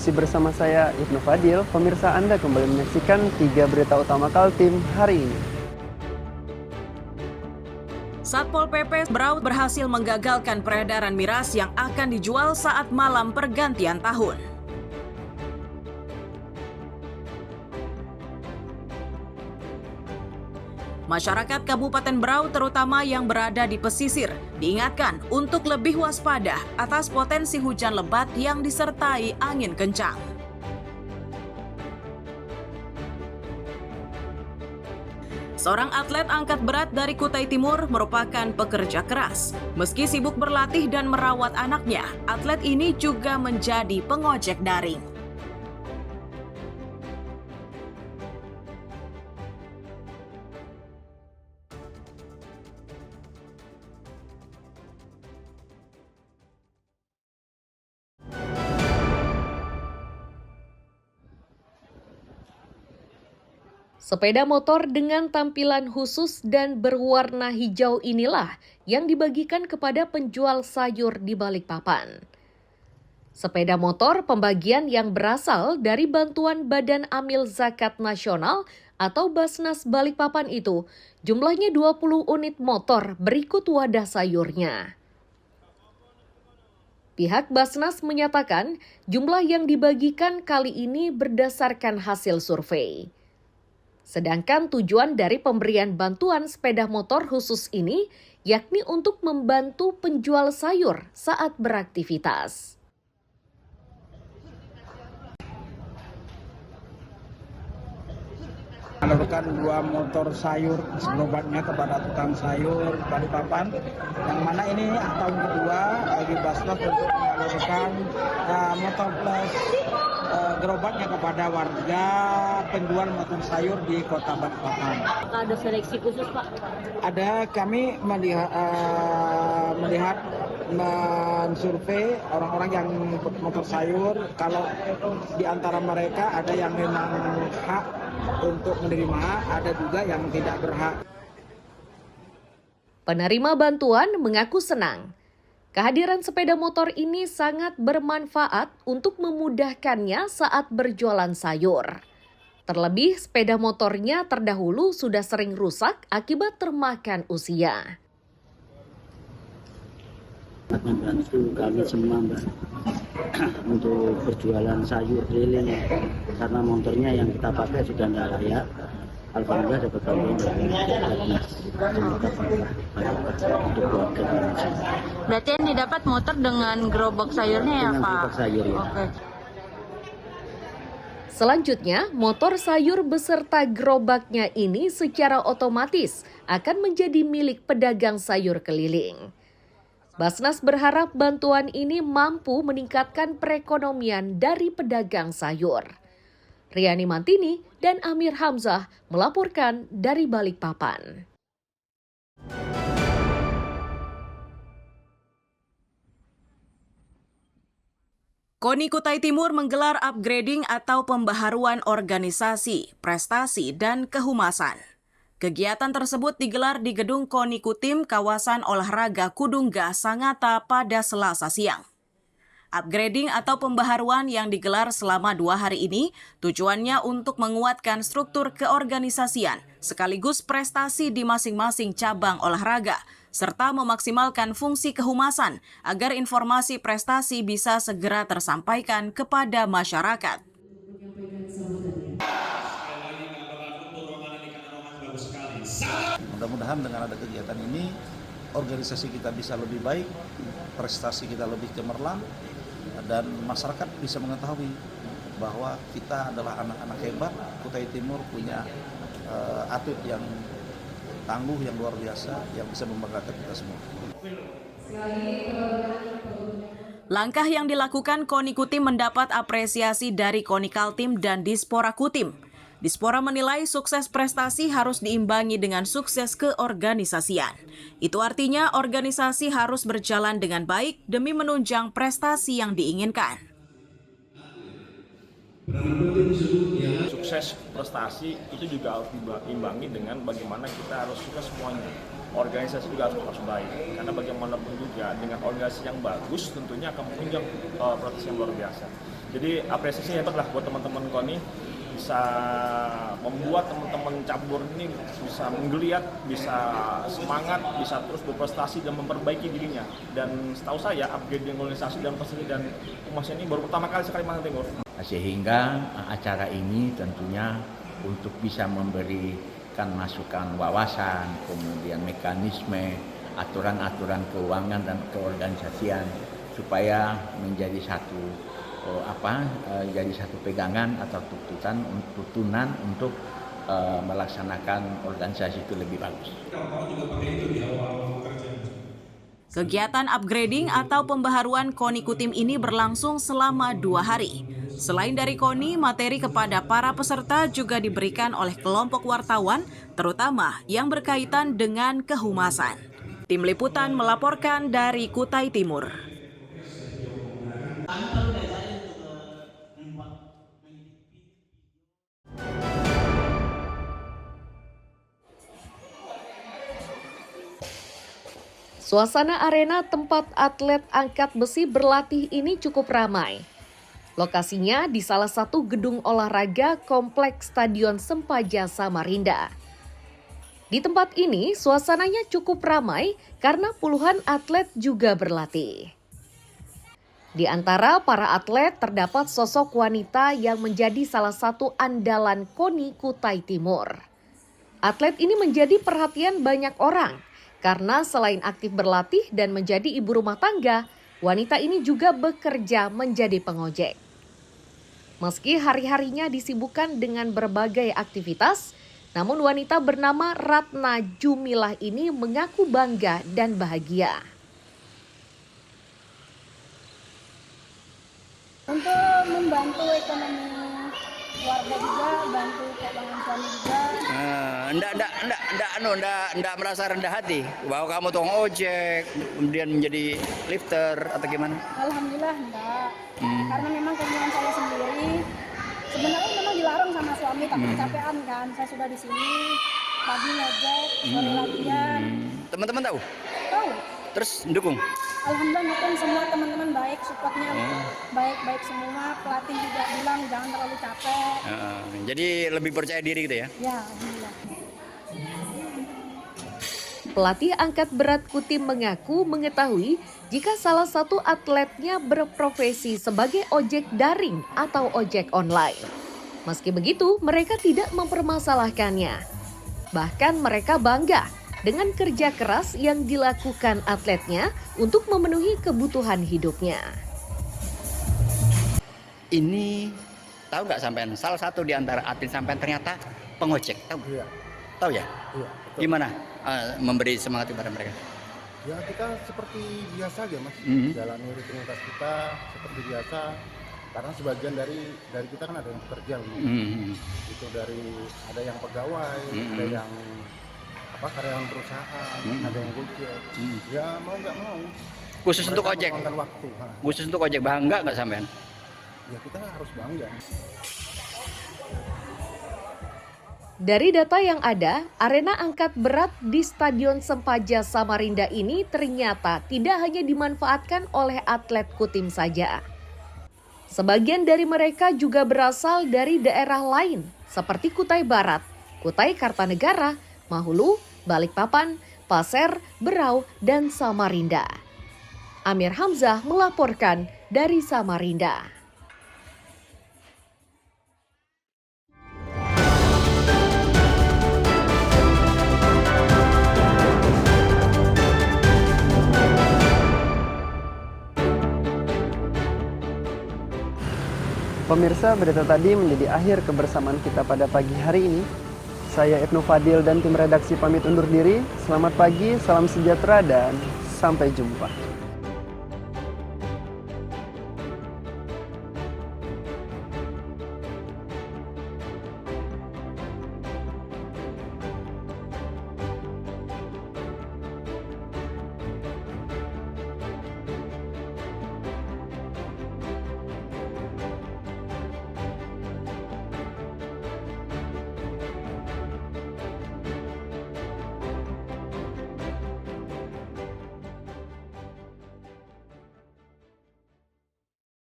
Masih bersama saya Ibnu Fadil, pemirsa Anda kembali menyaksikan 3 berita utama Kaltim hari ini. Satpol PP Berau berhasil menggagalkan peredaran miras yang akan dijual saat malam pergantian tahun. Masyarakat Kabupaten Berau terutama yang berada di pesisir diingatkan untuk lebih waspada atas potensi hujan lebat yang disertai angin kencang. Seorang atlet angkat berat dari Kutai Timur merupakan pekerja keras. Meski sibuk berlatih dan merawat anaknya, atlet ini juga menjadi pengojek daring. Sepeda motor dengan tampilan khusus dan berwarna hijau inilah yang dibagikan kepada penjual sayur di Balikpapan. Sepeda motor pembagian yang berasal dari bantuan Badan Amil Zakat Nasional atau Basnas Balikpapan itu jumlahnya 20 unit motor berikut wadah sayurnya. Pihak Basnas menyatakan jumlah yang dibagikan kali ini berdasarkan hasil survei. Sedangkan tujuan dari pemberian bantuan sepeda motor khusus ini yakni untuk membantu penjual sayur saat beraktivitas. Menurunkan 2 motor sayur berobatnya kepada tukang sayur Balikpapan, yang mana ini tahun kedua bagi Basnas untuk menyalurkan motor plus gerobaknya kepada warga penjual motor sayur di kota Balikpapan. Apakah ada seleksi khusus, Pak? Ada, kami melihat mensurvei orang-orang yang motor sayur, kalau di antara mereka ada yang memang hak untuk menerima, ada juga yang tidak berhak. Penerima bantuan mengaku senang. Kehadiran sepeda motor ini sangat bermanfaat untuk memudahkannya saat berjualan sayur. Terlebih sepeda motornya terdahulu sudah sering rusak akibat termakan usia. Membantu kami semua, Mbak, untuk berjualan sayur keliling, karena motornya yang kita pakai sudah nggak layak. Alhamdulillah dapat bantuan dari Basnas. Semoga berkah untuk keluarga Indonesia. Berarti yang didapat motor dengan gerobak sayurnya ya, Dengan Pak? gerobak sayur, ya. Oke. Selanjutnya, motor sayur beserta gerobaknya ini secara otomatis akan menjadi milik pedagang sayur keliling. Basnas berharap bantuan ini mampu meningkatkan perekonomian dari pedagang sayur. Riani Mantini dan Amir Hamzah melaporkan dari Balikpapan. KONI Kutai Timur menggelar upgrading atau pembaharuan organisasi, prestasi, dan kehumasan. Kegiatan tersebut digelar di Gedung KONI Kutim, kawasan olahraga Kudungga, Sangatta pada Selasa siang. Upgrading atau pembaharuan yang digelar selama 2 hari ini tujuannya untuk menguatkan struktur keorganisasian sekaligus prestasi di masing-masing cabang olahraga, serta memaksimalkan fungsi kehumasan agar informasi prestasi bisa segera tersampaikan kepada masyarakat. Mudah-mudahan dengan ada kegiatan ini, organisasi kita bisa lebih baik, prestasi kita lebih cemerlang, dan masyarakat bisa mengetahui bahwa kita adalah anak-anak hebat. Kutai Timur punya atlet yang tangguh, yang luar biasa, yang bisa membanggakan kita semua. Langkah yang dilakukan KONI Kutim mendapat apresiasi dari KONI Kaltim dan Dispora Kutim. Dispora menilai sukses prestasi harus diimbangi dengan sukses keorganisasian. Itu artinya organisasi harus berjalan dengan baik demi menunjang prestasi yang diinginkan. Sukses prestasi itu juga harus diimbangi dengan bagaimana kita harus sukses semuanya. Organisasi juga harus baik, karena bagaimanapun juga dengan organisasi yang bagus tentunya akan menunjang prestasi yang luar biasa. Jadi apresiasi hebat lah buat teman-teman KONI, bisa membuat teman-teman cabur ini bisa menggeliat, bisa semangat, bisa terus berprestasi dan memperbaiki dirinya. Dan setahu saya upgrading organisasi dan prestasi dan humas ini baru pertama kali Kalimantan Timur. Sehingga acara ini tentunya untuk bisa memberikan masukan wawasan, kemudian mekanisme, aturan-aturan keuangan dan keorganisasian supaya menjadi jadi satu pegangan atau tuntunan untuk melaksanakan organisasi itu lebih bagus. Kegiatan upgrading atau pembaharuan KONI Kutim ini berlangsung selama 2 hari. Selain dari KONI, materi kepada para peserta juga diberikan oleh kelompok wartawan, terutama yang berkaitan dengan kehumasan. Tim Liputan melaporkan dari Kutai Timur. Suasana arena tempat atlet angkat besi berlatih ini cukup ramai. Lokasinya di salah satu gedung olahraga kompleks Stadion Sempaja Samarinda. Di tempat ini suasananya cukup ramai karena puluhan atlet juga berlatih. Di antara para atlet terdapat sosok wanita yang menjadi salah satu andalan KONI Kutai Timur. Atlet ini menjadi perhatian banyak orang karena selain aktif berlatih dan menjadi ibu rumah tangga, wanita ini juga bekerja menjadi pengojek. Meski hari-harinya disibukkan dengan berbagai aktivitas, namun wanita bernama Ratna Jumilah ini mengaku bangga dan bahagia. Untuk membantu ekonomi keluarga juga, bantu keuangan suami juga. Enggak merasa rendah hati bahwa kamu tukang ojek, kemudian menjadi lifter atau gimana? Alhamdulillah enggak. Karena memang keinginan saya sendiri. Sebenarnya memang dilarang sama suami, tapi kecapean kan. Saya sudah di sini, pagi ngojek, sore latihan. Teman-teman tahu? Tahu. Terus mendukung? Alhamdulillah mungkin semua teman-teman baik, supportnya baik-baik semua. Pelatih juga bilang jangan terlalu capek. Jadi lebih percaya diri gitu ya? Ya, alhamdulillah. Pelatih angkat berat Kutim mengaku mengetahui jika salah satu atletnya berprofesi sebagai ojek daring atau ojek online. Meski begitu, mereka tidak mempermasalahkannya. Bahkan mereka bangga dengan kerja keras yang dilakukan atletnya untuk memenuhi kebutuhan hidupnya. Ini tahu nggak sampean? Salah satu di antara atlet sampean ternyata pengojek, tahu? Iya. Tahu ya? Iya. Gimana memberi semangat kepada mereka? Ya kita seperti biasa aja mas, jalani rutinitas kita seperti biasa. Karena sebagian dari kita kan ada yang bekerja, itu ada yang pegawai, ada yang karyawan perusahaan, ada yang gojek. Ya mau nggak mau. Khusus untuk ojek. Waktu. Khusus untuk ojek bangga nggak sampean? Ya kita harus bangga. Dari data yang ada, arena angkat berat di Stadion Sempaja Samarinda ini ternyata tidak hanya dimanfaatkan oleh atlet Kutim saja. Sebagian dari mereka juga berasal dari daerah lain seperti Kutai Barat, Kutai Kartanegara, Mahulu, Balikpapan, Pasir, Berau, dan Samarinda. Amir Hamzah melaporkan dari Samarinda. Pemirsa, berita tadi menjadi akhir kebersamaan kita pada pagi hari ini. Saya Ibnu Fadil dan tim redaksi pamit undur diri. Selamat pagi, salam sejahtera, dan sampai jumpa.